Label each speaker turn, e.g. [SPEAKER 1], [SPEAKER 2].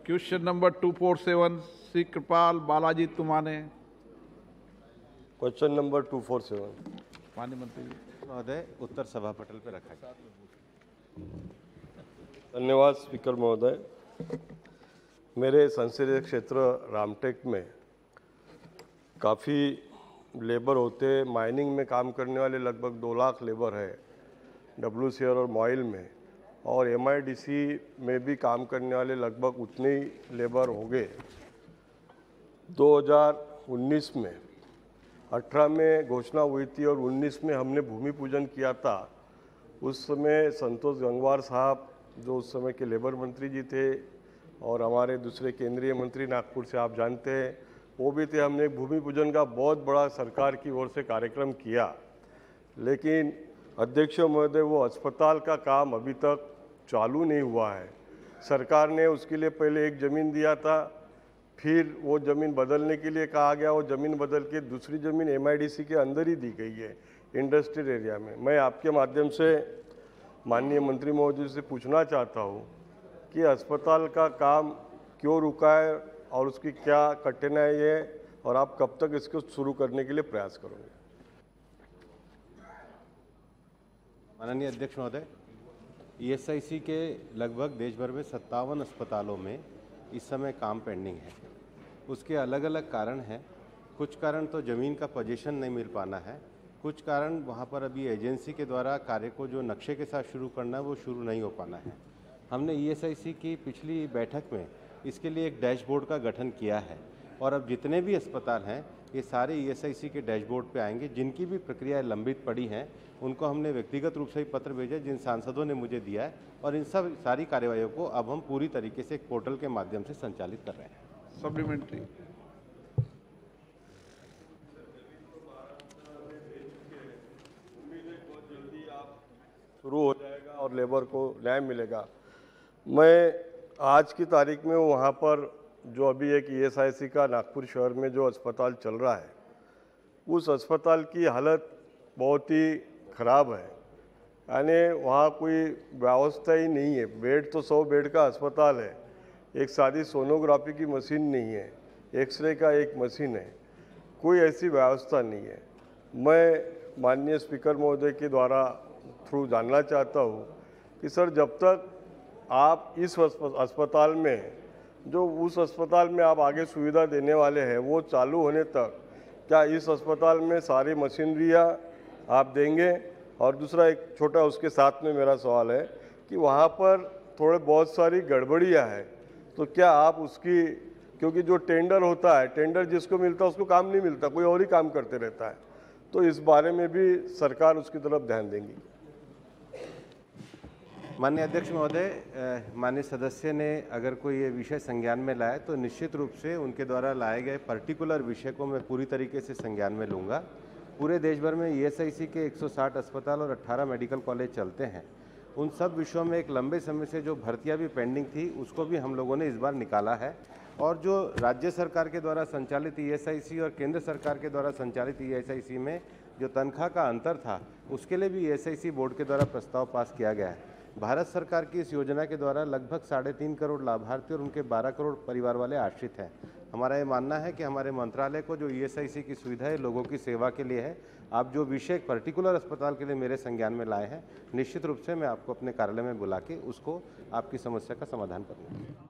[SPEAKER 1] Question number 247 Shri Kripal Balaji Tumane.
[SPEAKER 2] Question number 247।
[SPEAKER 1] माननीय मंत्री जी।
[SPEAKER 3] महोदय, उत्तर सभा पटल पर रखा है।
[SPEAKER 2] धन्यवाद स्पीकर महोदय। मेरे संसदीय क्षेत्र रामटेक में काफ़ी लेबर होते हैं। माइनिंग में काम करने वाले लगभग 2 लाख लेबर है WCL और मॉइल में, और MIDC में भी काम करने वाले लगभग उतने ही लेबर होंगे। 2019 में 18 में घोषणा हुई थी और 19 में हमने भूमि पूजन किया था। उस समय संतोष गंगवार साहब जो उस समय के लेबर मंत्री जी थे, और हमारे दूसरे केंद्रीय मंत्री नागपुर से आप जानते हैं वो भी थे। हमने भूमि पूजन का बहुत बड़ा सरकार की ओर से कार्यक्रम किया, लेकिन अध्यक्ष महोदय वो अस्पताल का काम अभी तक चालू नहीं हुआ है। सरकार ने उसके लिए पहले एक ज़मीन दिया था, फिर वो ज़मीन बदलने के लिए कहा गया, वो ज़मीन बदल के दूसरी ज़मीन MIDC के अंदर ही दी गई है इंडस्ट्रियल एरिया में। मैं आपके माध्यम से माननीय मंत्री महोदय से पूछना चाहता हूँ कि अस्पताल का काम क्यों रुका है और उसकी क्या कठिनाई है, और आप कब तक इसको शुरू करने के लिए प्रयास करोगे?
[SPEAKER 3] माननीय अध्यक्ष महोदय, ESIC के लगभग देश भर में 57 अस्पतालों में इस समय काम पेंडिंग है। उसके अलग अलग कारण हैं। कुछ कारण तो ज़मीन का पोजीशन नहीं मिल पाना है, कुछ कारण वहाँ पर अभी एजेंसी के द्वारा कार्य को जो नक्शे के साथ शुरू करना है वो शुरू नहीं हो पाना है। हमने ESIC की पिछली बैठक में इसके लिए एक डैशबोर्ड का गठन किया है, और अब जितने भी अस्पताल हैं ये सारे ESIC के डैशबोर्ड पे आएंगे। जिनकी भी प्रक्रियाएं लंबित पड़ी हैं उनको हमने व्यक्तिगत रूप से ही पत्र भेजे, जिन सांसदों ने मुझे दिया है, और इन सब सारी कार्यवाहियों को अब हम पूरी तरीके से एक पोर्टल के माध्यम से संचालित कर रहे हैं।
[SPEAKER 1] सप्लीमेंट्री।
[SPEAKER 2] शुरू हो जाएगा और लेबर को न्याय मिलेगा। मैं आज की तारीख में वहाँ पर जो अभी एक ESIC का नागपुर शहर में जो अस्पताल चल रहा है, उस अस्पताल की हालत बहुत ही ख़राब है। यानी वहाँ कोई व्यवस्था ही नहीं है। बेड तो 100 बेड का अस्पताल है, एक सादी सोनोग्राफी की मशीन नहीं है, एक्सरे का एक मशीन है, कोई ऐसी व्यवस्था नहीं है। मैं माननीय स्पीकर महोदय के द्वारा थ्रू जानना चाहता हूँ कि सर जब तक आप इस अस्पताल में जो उस अस्पताल में आप आगे सुविधा देने वाले हैं वो चालू होने तक क्या इस अस्पताल में सारी मशीनरियाँ आप देंगे? और दूसरा एक छोटा उसके साथ में मेरा सवाल है कि वहाँ पर थोड़े बहुत सारी गड़बड़ियाँ हैं, तो क्या आप उसकी, क्योंकि जो टेंडर होता है, टेंडर जिसको मिलता है उसको काम नहीं मिलता, कोई और ही काम करते रहता है, तो इस बारे में भी सरकार उसकी तरफ ध्यान देंगी?
[SPEAKER 3] माननीय अध्यक्ष महोदय, माननीय सदस्य ने अगर कोई ये विषय संज्ञान में लाए तो निश्चित रूप से उनके द्वारा लाए गए पर्टिकुलर विषय को मैं पूरी तरीके से संज्ञान में लूँगा। पूरे देश भर में ESIC के 160 अस्पताल और 18 मेडिकल कॉलेज चलते हैं। उन सब विषयों में एक लंबे समय से जो भर्तियाँ भी पेंडिंग थी उसको भी हम लोगों ने इस बार निकाला है, और जो राज्य सरकार के द्वारा संचालित ESIC और केंद्र सरकार के द्वारा संचालित ESIC में जो तनख्वाह का अंतर था उसके लिए भी ESIC बोर्ड के द्वारा प्रस्ताव पास किया गया है। भारत सरकार की इस योजना के द्वारा लगभग 3.5 करोड़ लाभार्थी और उनके 12 करोड़ परिवार वाले आश्रित हैं। हमारा ये मानना है कि हमारे मंत्रालय को जो ESIC की सुविधा है लोगों की सेवा के लिए है। आप जो विषय पर्टिकुलर अस्पताल के लिए मेरे संज्ञान में लाए हैं, निश्चित रूप से मैं आपको अपने कार्यालय में बुला के उसको आपकी समस्या का समाधान करूँगा।